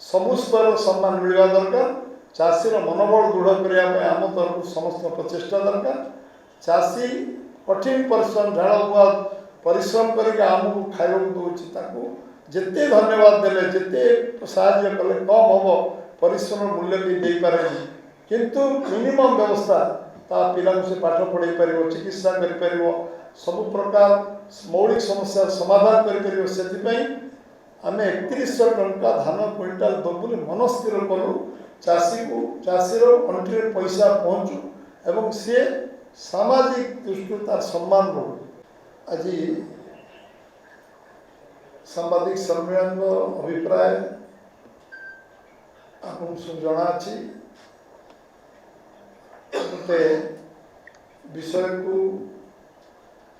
सबु स्तर सम्मान मिलवा दरकार। चाषीर मनोबल दृढ़ करने आम तरफ समस्त प्रचेषा दरकार। चाषी कठिन परिश्रम झाड़ बुआ परिश्रम करके आमको खाइबा दूसरी जिते धन्यवाद देले जिते साहाय्य कले कम हम परिश्रम मूल्य भी दे पारे किंतु मिनिमम व्यवस्था ता पिला से पाठ पढ़ाई पार चिकित्सा कर सब प्रकार मौलिक समस्या समाधान कर आम 3100 टंका धान क्विंटाल दबु मन स्थिर कलु। चाषी को चाषीर अंटे पैसा पहुँचू एवं सी सामाजिक दृष्टि तार सम्मान बढ़ू। आज सांबादिक सम्मेलन अभिप्राय आपको जना गोटे विषय को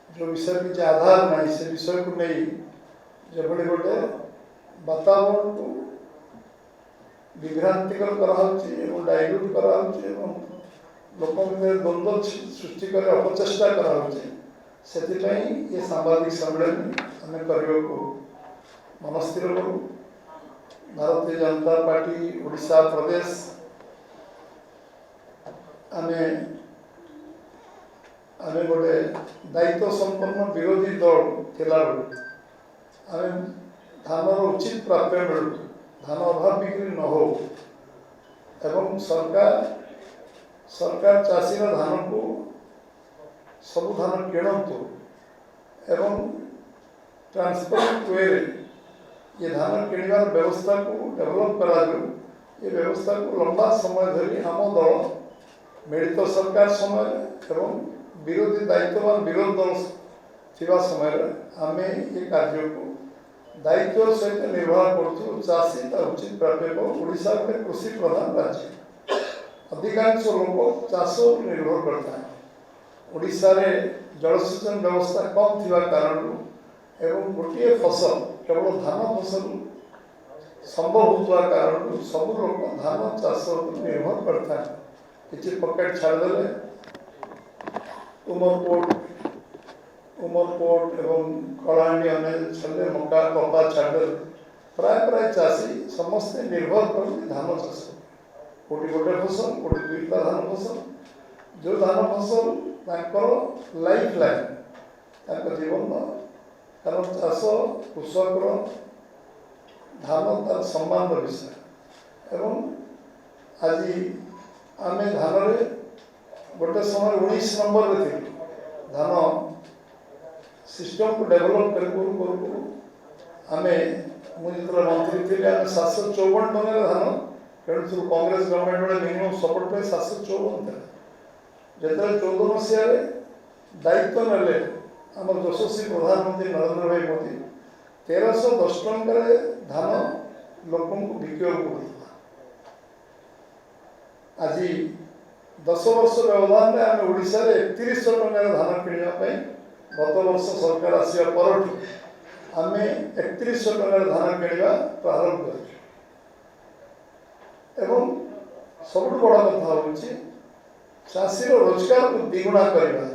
जो विषय किसी आधार नहीं से विषय को नहीं जो गोटे वातावरण को विभ्रांतिकर कराऊँ डाइल्यूट कराऊँ लोक द्वंद्व सृष्टि कर अपचेषा कराऊँ से ये सांबादिक सम्मेलन आम करने को मन स्थिर करूँ। भारतीय जनता पार्टी ओडिशा प्रदेश आमे आमे गोटे दायित्व संपन्न विरोधी दल थिला आमे धानर उचित प्राप्य मिलू धान अभाव बिक्री न हो एवं सरकार चाषीर धान को सबु धान किणतु एवं ट्रांसपेरेंट वे ये धान किणवार व्यवस्था को डेवलप करा ये व्यवस्था को लंबा समय धरी आम दल मिलित सरकार समय एवं विरोधी दायित्ववान विरोध दल थिबा समय आम ये कार्य को दायित्व सहित निर्वाह कर चाषी उचित प्राप्य ओडिशा गोटे कृषि प्रधान राज्य अधिकांश लोक चाष निर्भर करता है। ओडिशा रे जलसेचन व्यवस्था कम थिबा कारण एवं गोटे फसल केवल धान फसल संभव होता कारण सब लोग धान चाष पर निर्भर करता है। किसी पकेट छाड़देले उमरकोट एवं कलाहांडी अने छाड़े मका कपा छाड़देले प्राय चाषी समस्ते निर्भर करते धान चाष कोटी गोटे फसल कोटी दुईटा धान फसल जो धान फसल लाइफ लाइन जीवन कारण चाष कृषक धान तार सम्मान विषय एवं आज आम धान गोटे समय 19 नंबर रे थी धान सिस्टम को डेवलप कर आमे मुझे मंत्री थी 754 टन धान तेणु कांग्रेस गवर्नमेंट मिनिमम सपोर्ट पे 754 था जो 14 मसीह दायित्व नेले आम यशस्वी प्रधानमंत्री नरेंद्र भाई मोदी 1310 टंकार धान लोक बिका पड़ता। आज 10 वर्ष व्यवधान में आम ओडिशा रे 3100 टंकार धान किणवाई गत वर्ष सरकार आसिया पर आम 3100 टंकार धान किणवा प्रारंभ कर एवं सब बड़ कथा हूँ चाषीर रोजगार को द्विगुणा करवा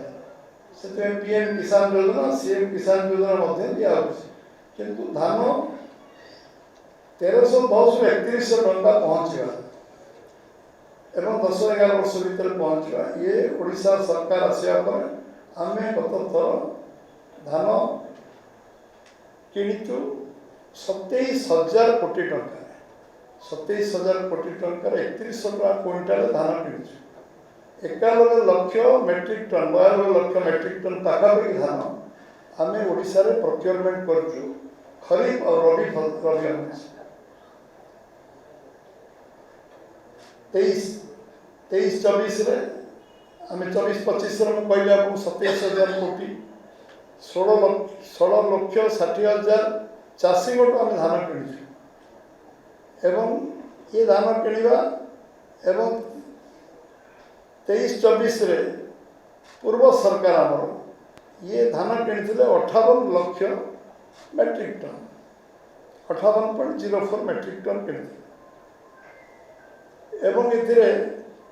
से पीएम किसान योजना सीएम किसान योजना दिया किंतु धान 1310 रु 3100 टंका पहुँचवा एवं 10-11 वर्ष भीतर पहुँचवा ये ओडिशा सरकार आसिया पर आम गत थर धान किणुचु 27,000 कोटी टंका 27,000 कोटी टंकार 3100 टका क्विंटाल धान किणुचु 91 lakh metric ton 92 lakh metric ton पाखापाखि धान आम ओडिशा रे प्रोक्योरमेंट करूँ खरीफ और रबी 23-24 आम 24-25 कहले आपको 27,000 कोटी 16,60,000 चाषी गोटू आम धान किणुचु एवं ये धान किणवा एवं 23-24 पूर्व सरकार आमर ये धान किणी 58 lakh metric ton 58.04 metric ton किणी एवं ये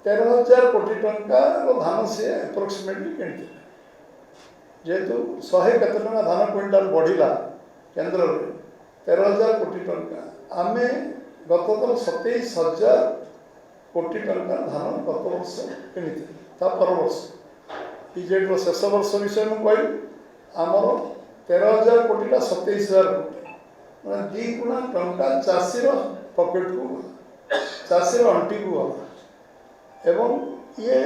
13,000 कोटी टंका धान से एप्रोक्सीमेटली किणी जेहेतु 100 केते धान क्विंटाल बढ़िला केन्द्र में 13,000 कोटी टंका आमे गत थर 27,000 कोटी टंका धान गत वर्ष किनी पर वर्ष बीजेडी शेष वर्ष विषय मुझे कहली आमर 13,000 कोटी 27,000 कोटी मैं 2 गुणा टंका चाषीर पकेट को गला चाषीर अंटी को गला एवं ये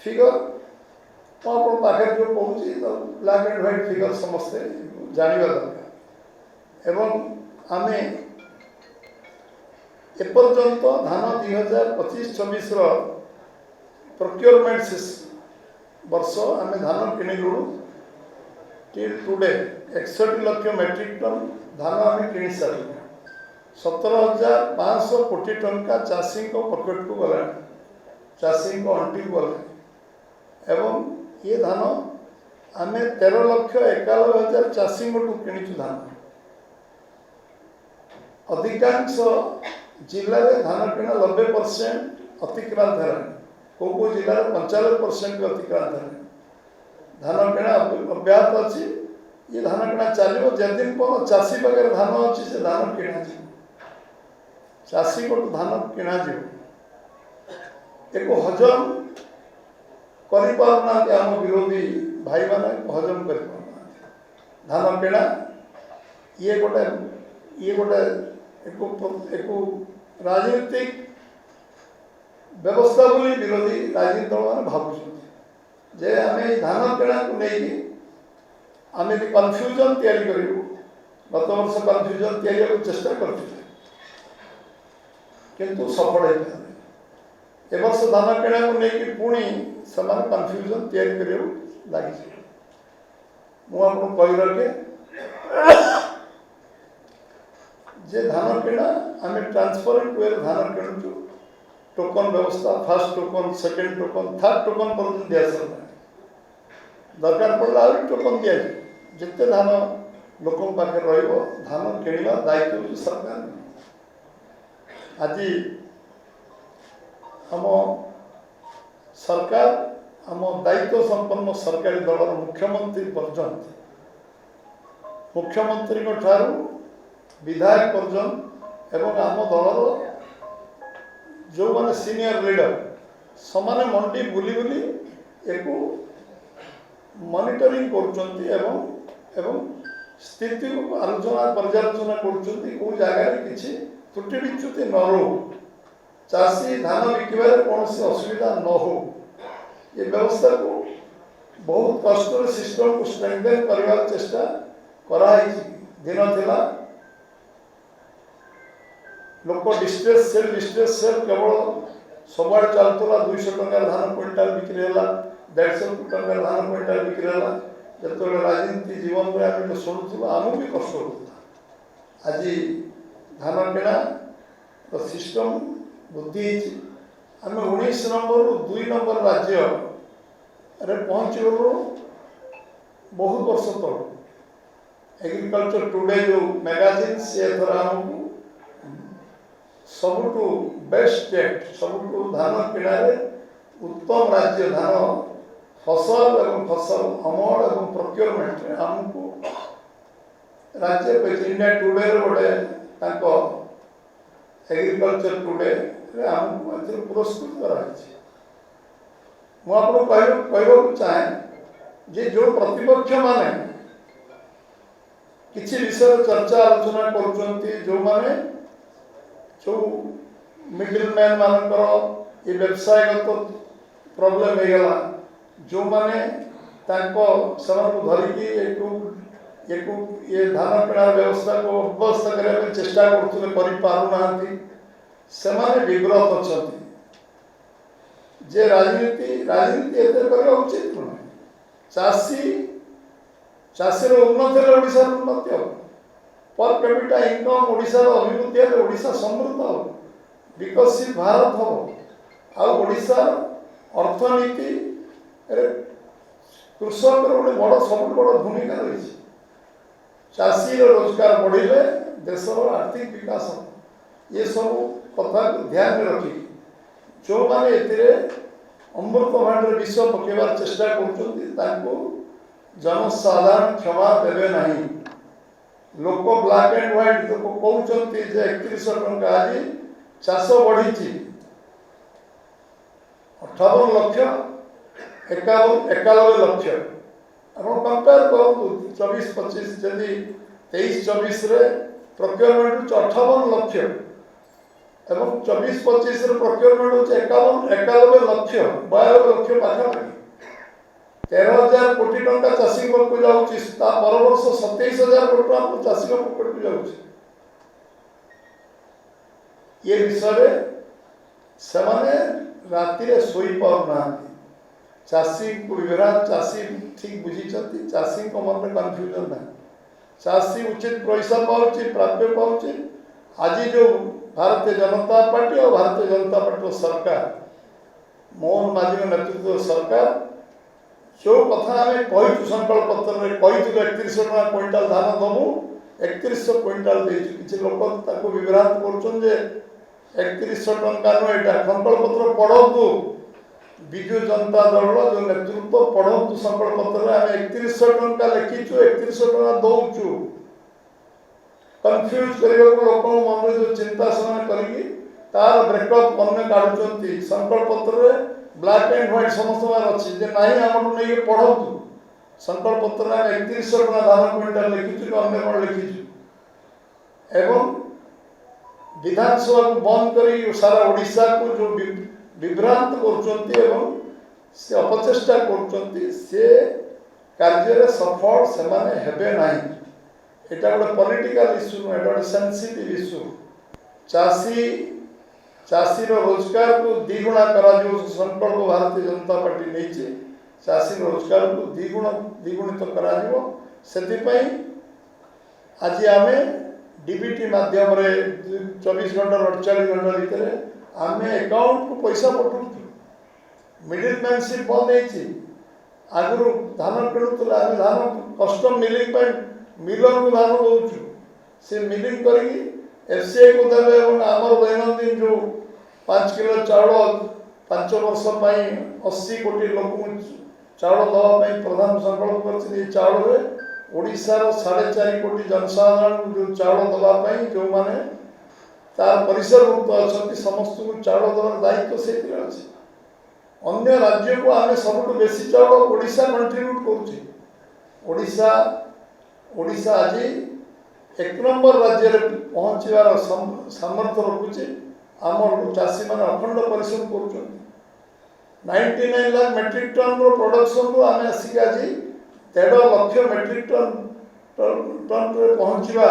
फिगर पाखे जो कहूँ ब्लैक एंड व्हाइट फिगर समस्ते जानवा दरकार एवं आम एपर्यंत धान 2025-26 प्रोक्योरमेंट वर्ष आम धान किणिलु till today 61 lakh metric ton धान आम किणी सारू 17,500 कोटी टंका चाषी पकेट को गला चाषी अंटी को गला एवं ये धान आम 13,91,000 चाषी किणीचु धान अधिकांश जिले में धान किणा 90% अतिक्रांत है को जिले में 95% भी अतिक्रांत है धान किणा अब्याहत अच्छी ये धान किणा चलो जदिन पर चाषी पाखे धान अच्छी से धान किणा चाषी को धान किणा एक हजम करम विरोधी भाई मैंने हजम कर धान किणा ये गोटे एक राजनीतिक व्यवस्था बोली विरोधी राजनीति दल मैंने भावुं जे आम धान किणा को लेकिन आम कन्फ्यूजन तैयारी करूँ गत वर्ष कन्फ्यूजन तैयारी चेष्टा करते किंतु सफल हो ए वर्ष धान किणा को लेकिन पुणी से कन्फ्यूजन तैयारी कर लगी मुझे कही रखे जे धान किणा आम ट्रांसपेरेंट वे धान किणुचु टोकन व्यवस्था first token second token third token पर दि सारा दरकार पड़ा आ टोकन दि जिते धान लोक पाखे धान किणवा दायित्व सरकार आज आम सरकार आम दायित्व संपन्न सरकारी दलर मुख्यमंत्री पर्यंत मुख्यमंत्री ठारू विधायक पर्यंत एवं आम दलर जो माने सीनियर लीडर समाने मंडी बुली बुली एक मॉनिटरिंग कर स्थिति को आलोचना पर्यालोचना कर जगह किसी त्रुटि विच्युति न रो चाषी धान बिकबार कौन असुविधा न हो ये व्यवस्था को बहुत कष्ट सिस्टम को स्ट्रेंथेन करने चेष्टा कराई दिन थिला लोक डिस्ट्रेस सेल केवल सब चलता 200 टंका धान क्विंटाल बिक्री है 150 टंका धान क्विंटाल बिक्री है जो राजनीति जीवन में आम शुणुलु आमको भी कष्ट होता आज धान किणा सिस्टम बुद्धि आम 19 नंबर 2 नंबर राज्य पहुँचगलु बहुत वर्ष तक एग्रीकल्चर टुडे जो मैगजीन से थर आमको सबुठु बेस्ट स्टेट सबुठु धान किणा उत्तम राज्य धान फसल एवं फसल अमल एवं प्रोक्योरमेंट आमको राज्य इंडिया टुडे गोटे एग्रीकल्चर टुडे आमको पुरस्कृत कराई मुझे चाहे जे जो प्रतिपक्ष माने किसी विषय चर्चा आलोचना कर जो माने जो मिडिल मैन मानकर ये व्यवसायगत प्रॉब्लम होगा जो माने धरिकी ये धान किणा व्यवस्था को व्यवस्था करने चेष्टा कर विव्रत अच्छा जे राजनीति करने उचित नुह चाषी उन्नति ओडिशा उन्नति हम पर कैपिटा इनकम ओडिशा अभिवृद्धि ओडिशा समृद्ध हम विकसित भारत हम आशा अर्थनीति कृषक गोटे बड़ सब बड़ भूमिका रही चाषी रोजगार बढ़े देशर आर्थिक विकास हम ये सब कथा ध्यान में रखी जो मैंने अमृत भांडर विष पकेबार चेष्टा कर जनसाधारण क्षमा देवे नहीं लोक ब्लैक एंड व्हाइट लोक कहते 3100 टंका आज चाष बढ़ी 58 लक्ष 91 लक्ष आप कंपेयर करूँ 24-25 जदि 23-24 प्रोक्योरमेंट 58 लक्ष एवं 24-25 प्रोक्योरमेंट हो 91 लक्ष 92 लक्ष पाखापाखि 13,000 कोटी टंका चाषी को जाऊँगी पर वर्ष 27,000 कोटी टंका चाषी पॉकेट को जाऊँगी ये विषय से राति शोई पाना चाषी को विभ्रांत चाषी ठीक बुझी चाषी मन में कन्फ्यूजन ना चाषी उचित पैसा पाँच प्राप्य पाँच आज जो भारतीय जनता पार्टी और भारतीय जनता पार्टी सरकार मोहन माझी नेतृत्व सरकार जो कथा आम कही संकल्प पत्र में कही 3100 टका क्विंटाल धान दमु 3100 क्विंटाल किसी लोक विभ्रांत कर 3100 टका नुह यहाँ संकल्प पत्र पढ़ु विजु जनता दल जो नेतृत्व पढ़ु संकल्प पत्र आम 3100 टका लिखीचु 3100 टका दौचु कन्फ्यूज करने लोक मन में जो चिंता से तार ब्रेकअप अन्य काढ़ुंट संकल्प पत्र ब्लैक एंड व्हाइट समस्त अच्छी ना आम नहीं पढ़ु संकल्प पत्र 3100 टका धान क्विंटाल लिखीचु अन्य कौन लिखीचु एवं विधानसभा को बंद कर सारा ओडिशा को जो विभ्रांत कर अपचेष्टा कर कार्य सफल से हेबे नहीं एटा गोटे पॉलिटिकल इश्यू नुह एटा गोटे सेंसिटिव इश्यू चाषी रोजगार को द्विगुणा करा संकल्प भारतीय जनता पार्टी नहीं चाषी रोजगार को द्विगुणित करा आज आम डीबीटी माध्यम 24 घंटा 48 घंटा भितर आम अकाउंट को पैसा पठाऊ मिडिलमैनशिप बंद होती आगु धान किणुला आम धान कस्टम मिलिंग मिलर को धान दौचु से मिलिंग कर एफसीआई को देवे आमर दैनंदिन जो 5 किलो चाउल 5 वर्ष 80 कोटी लोक चाउल दवाई प्रधान संकल्प कर चाउल ओडिशार 4.5 कोटी जनसाधारण जो चाउल दवाई जो माने तार परिसरभुक्त अच्छा समस्त को चाउल देवार दायित्व से अच्छे अन्य राज्य को आम सब बेसी चाउल ओडिशा कंट्रीब्यूट करुच्छे ओडिशा आज 1 नंबर राज्य में पहुँचार सामर्थ्य रखुचे आम चाषी मैंने अखंड परिश्रम कर 99 लाख मेट्रिक टन प्रोडक्शन को आम आसिक आज 13 लाख मेट्रिक टन पहुँचवा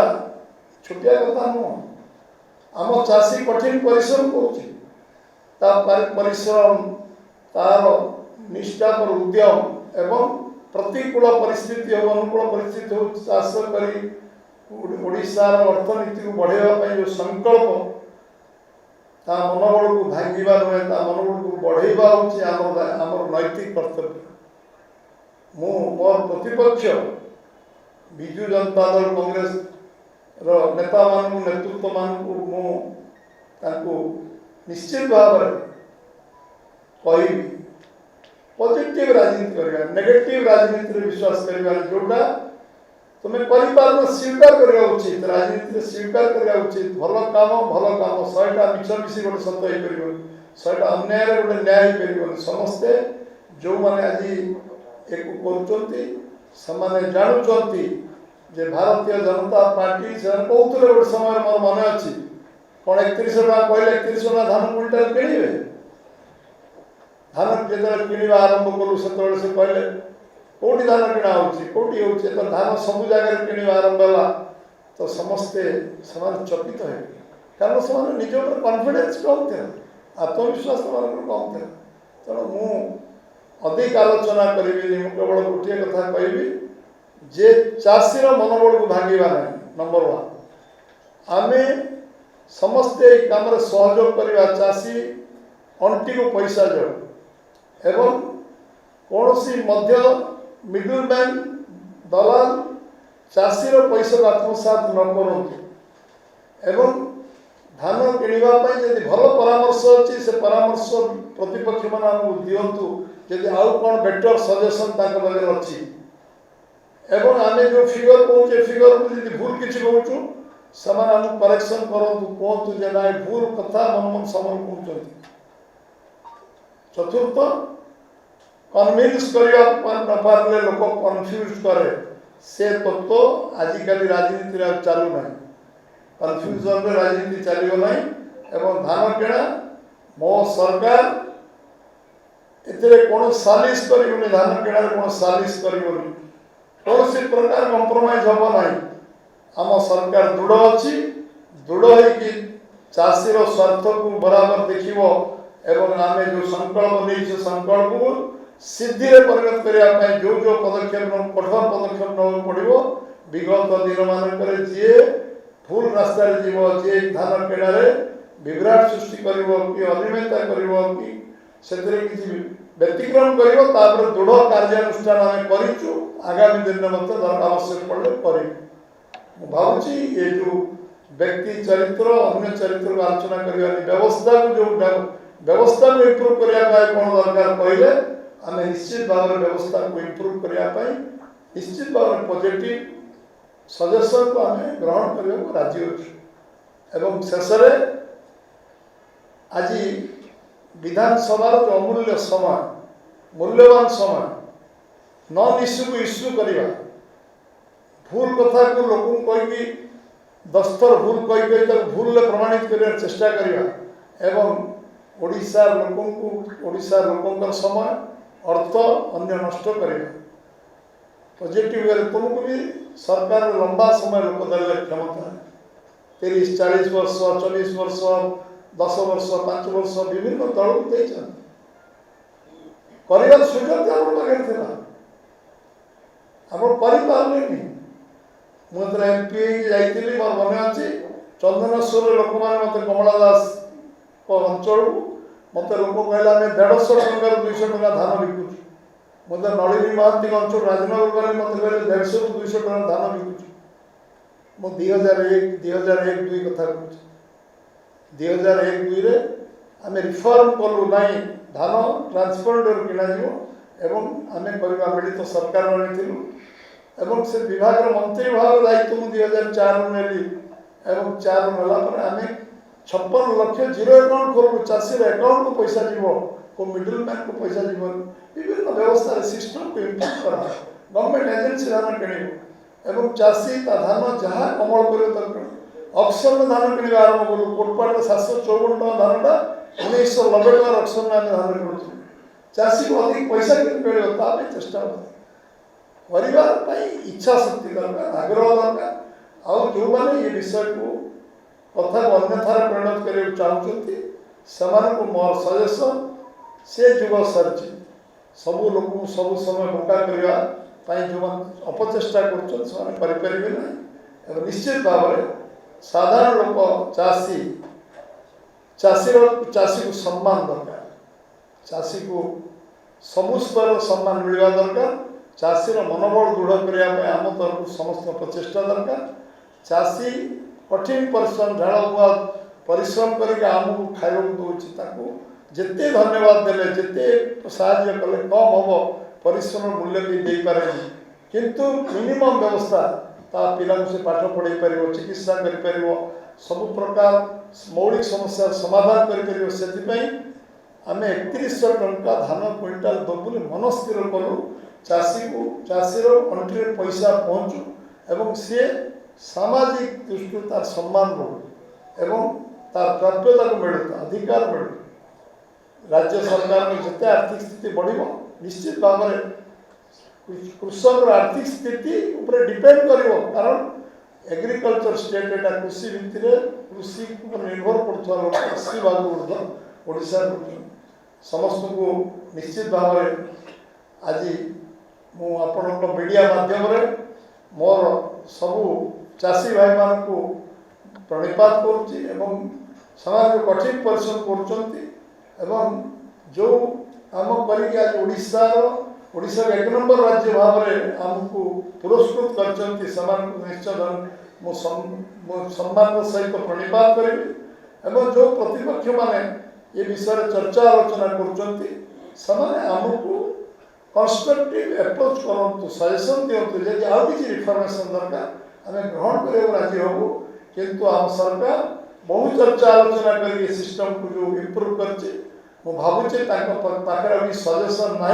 छोटिया कथा नुह आम चाषी कठिन परिश्रम कर परिश्रम तार निष्ठा पर उद्यम एवं प्रतिकूल परिस्थिति हो अनुकूल परिस्थिति हो चाष कर अर्थनीति को बढ़ावा जो संकल्प ता मनोबल को भांगा नुहे मनोबल को बढ़ावा हूँ नैतिक कर्तव्य मु मोर प्रतिपक्ष विजु जनता दल कांग्रेस नेता मान नेतृत्व मानू निश्चित भाव में कह पॉजिटिव राजनीति करवा नेगेटिव राजनीति विश्वास करवा जोटा तुम्हें कर स्वीकार करवा उचित राजनीति स्वीकार करवा उचित भल काम 100टा मिछ मिसी गोटे सत हो पार 100टा अन्याय गोटे न्याय हो पार समस्ते जो मैंने आज एक कर जानुंट जे भारतीय जनता पार्टी से कहते गोटे समय मोर मन अच्छी कौन 3100 टका कहले 3100 टका धान क्विंटाल किणवे धान जो किणवा आरंभ कलु से कहले कौटी धान किणा होटी हो धान सब जगह किणवा आरंभ है तो समस्ते चकित है कारण से निज कॉन्फिडेंस कम थे आत्मविश्वास कम थे तेणु मु अधिक आलोचना करी केवल गोटे कथा कहि जे चाषीर मनोबल को भांगा ना नंबर 1 आम समस्ते काम सहयोग करवा चाषी अंटी को पैसा जोड़ एवं कौन सी मध्य मिडिल मैन दलाल चाषीर पैसा आत्मसात न करूँ एवं धान किणवाई जब भल परामर्श अच्छी से परामर्श प्रतिपक्ष मान दिंतु जदि आउ कौन बेटर सजेसन पाखे अच्छी एवं आम जो फिगर कहे फिगर जी भूल किसी कहूँ से करेक्शन करूँ कहतु जे ना भूल कथा मनमोहन सामल कहते। चतुर्थ कन्विन्स करने लोक कन्फ्यूज करे से तत्व आजिकल राजनीति चलू ना कन्फ्यूजन राजनीति चलो ना एवं धान किणा मो सरकार कौन सालिश कर धान किण कौन सालिश कर कौन प्रकार कंप्रोमाइज हम ना आम सरकार दृढ़ अच्छी दृढ़ होगी चाषीर स्वार्थ को बराबर देखिव एवं आम जो संकल्प नहीं संकल्प को सिद्धि में परिणत करने जो जो पदक्षेप कठोर पदक्षेप नवा पड़ो विगत दिन मानक जी भूल रास्तार जीव जी धान किणारे विभ्राट सृष्टि कर अनियमितता कर किसी व्यतिक्रम कर दृढ़ कार्यानुष्ठान आम करूँ आगामी दिन में आवश्यक पड़े कर भावुँ ये जो व्यक्ति चरित्र अन्य चरित्र को आलोचना करने व्यवस्था को जो व्यवस्था को इम्प्रूव करने कौन दरकार कहले आम निश्चित भाव में व्यवस्था को इम्प्रूव करने निश्चित भाव में पॉजिटिव सजेशन को आम ग्रहण करने को राजी एवं शेष आज विधानसभा जो अमूल्य समय मूल्यवान समय नन इश्यू को इश्यू करवा भूल कथा को लोक कहीकि दस्तर भूल कही भूल प्रमाणित कर चेष्टा करवा एवं ओडिशा लोकों समय अर्थ अन्य नष्ट करवा पॉजिटिव वे तुमको भी सरकार लंबा समय लोक दल क्षमता 30-40 वर्ष 40 वर्ष 10 वर्ष 5 वर्ष विभिन्न दल को देकर सुযোগ आम पाखे आम करें मुझे एमपी जाइली मोर मन अच्छी चंदनेश्वर लोक मैंने मत कमला दास अंचल मत लोक कहला 150 टंका 200 टंका धान बिकुच मत नलिनी महांती अंचल राजनगर गले मत कहले 150 ରୁ 200 टंका धान बिकुच मु 2001-2002 कथा कहूँ 2001-2 आम रिफॉर्म कलु ना धान ट्रांसपोर्टर किणाଯିव एवं आम करवा मिलित सरकार में एवं से विभाग मंत्री भाव दायित्व 2004 नेली एवं 4 नेला आम 56 लाख जीरो अकाउंट करूँ चाषी अकाउंट को पैसा जीव को मिडिल मैन को पैसा जीव विभिन्न व्यवस्था सिस्टम को इम्प्रूव करा गवर्नमेंट एजेंसी धान किण एवं चाषी धान जहाँ अमल कर ऑक्शन धान कि आरंभ करूँ कोटपाट 754 टका धानटा 1990 टका ऑक्शन में आम धान किणुँ चाषी को अधिक पैसा केମିତି मिले ताप चेष्टा करने इच्छा शक्ति दरकार आग्रह दरकार आउ जो मैंने ये विषय को कथा को अन्यथार परिणत करने चाहते से मोर सजेसन से जुग सारी सबू लोक सब समय बोका करने जो अपचेषा करें ना निश्चित भाव में साधारण लोक चाषी को सम्मान दरकार चाषी को सबु स्तर सम्मान मिलवा दरकार चाषीर मनोबल दृढ़ करने आम तरफ समस्त प्रचेषा दरकार चाषी कठिन परिश्रम झाड़ बुआ परिश्रम करके आमको खाइबा दूसरी जिते धन्यवाद देले जिते साहाय्य कले कम हम परिश्रम मूल्य भी दे पारे किंतु मिनिमम व्यवस्था ता पिला से पाठ पढ़े पार चिकित्सा कर सब प्रकार मौलिक समस्या समाधान कर आम 3100 टंका धान क्विंटाल दबुली मन स्थिर कलु चाषी को चाषीर अंटी पैसा पहुँचू एवं सी सामाजिक दृष्टि तार सम्मान बढ़ू एवं तार प्राप्यता को मिलू अधिकार मिलू राज्य सरकार में जिते आर्थिक स्थिति बढ़ निश्चित भाव में कृषक आर्थिक स्थिति उपर डिपेंड कर कारण एग्रीकल्चर स्टेट एटा कृषि भित्ति कृषि निर्भर पड़ुवा लोक 80 भाग ऊर्ध ओडिशा समस्त को निश्चित भाव में आज मुझे मीडिया माध्यम मोर सबू चाषी भाई मान को प्रणिपात करुँच कठिन परिश्रम कर जो आम कर ओडिशा 1 नंबर राज्य भाव में आमको पुरस्कृत कर निश्चय सम्मान सहित प्रणिपात करी जो प्रतिपक्ष माने ये विषय चर्चा आलोचना कर आमको कन्स्ट्रक्टिव एप्रोच करूँ सजेसन दिंतु जब आउ कि रिफर्मेसन दरकार आम ग्रहण कर राजी हूँ किंतु आम सरकार बहु चर्चा आलोचना कर सिस्टम को जो इम्प्रूव कर भावुचे पाखे सजेसन ना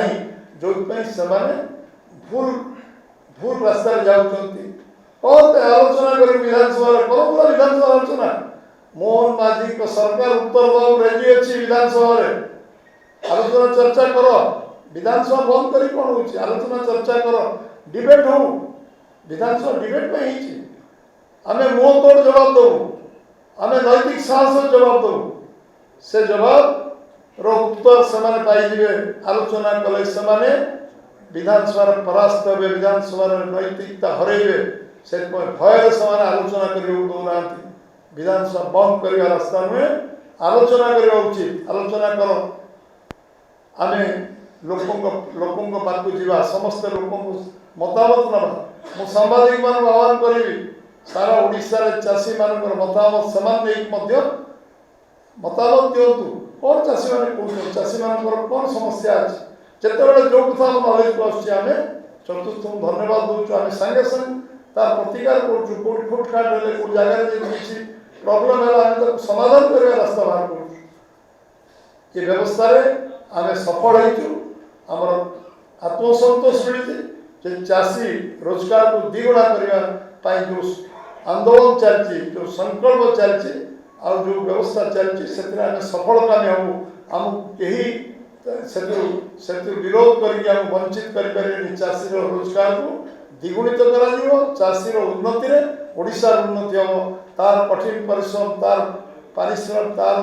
जो से भूल भूल रास्ता जाऊँगी कौन आलोचना कर विधानसभा कौन विधानसभा आलोचना मोहन माझी को सरकार उत्तर देव रेडी अच्छी विधानसभा आलोचना चर्चा कर विधानसभा बंद कर कौन हो आलोचना चर्चा कर डिबेट हो विधानसभा डिबेट में आम मुँह तोड़ जवाब दबू आम नैतिक साहस जवाब दबू से जवाब रो उत्तर से पाइबे आलोचना कले से विधानसभा परास्त हे विधानसभा नैतिकता हरइबे से भय से आलोचना करने दौना विधानसभा बंद करने रास्ता नुहे आलोचना करवा उचित आलोचना कर आम लोक पाक जा समस्त लोक मतामत नवा मु सांबादिक मान आह्वान करी सारा ओडिशा रे चाषी मान मतामत से मतामत दिंतु कौन चाषी मैंने कौन चाषी मान कौन समस्या अच्छे जिते जो कथा नॉलेज को आम चतुर्थ धन्यवाद दूँ आम सागे संग तार प्रतिकार करूँ कौट फुटकाट हेल्ले कौ जगह किसी प्रॉब्लम है समाधान करने रास्ता बाहर कर व्यवस्था आम सफल होमर आत्मसंतोष मिली चाषी रोजगार को द्विगुणा करने जो आंदोलन चलती जो संकल्प चलती आ जो व्यवस्था चलती से सफलता हूँ आम कहीं से विरोध करके वंचित करें चाषी रोजगार को द्विगुणित कर चाषी उन्नति ओडिशार उन्नति हम तार कठिन परिश्रम तार पारिश्रम तार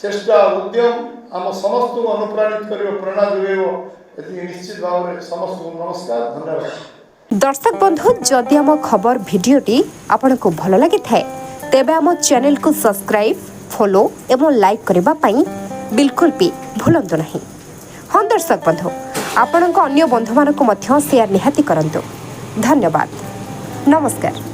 चेष्टा उद्यम आम समस्त को अनुप्राणित कर प्रेरणा जोग निश्चित भाव में समस्त को नमस्कार धन्यवाद। दर्शक बंधु जदि आम खबर भिडियोटी आपन को भल लगी थाए तेबे आम चैनल को सब्सक्राइब फॉलो एवं लाइक करबा पई बिल्कुल भी भूलंतु नहीं। हाँ दर्शक बंधु आपण अन्य बंधु मानक मध्य शेयर निहाती करंतु। धन्यवाद नमस्कार।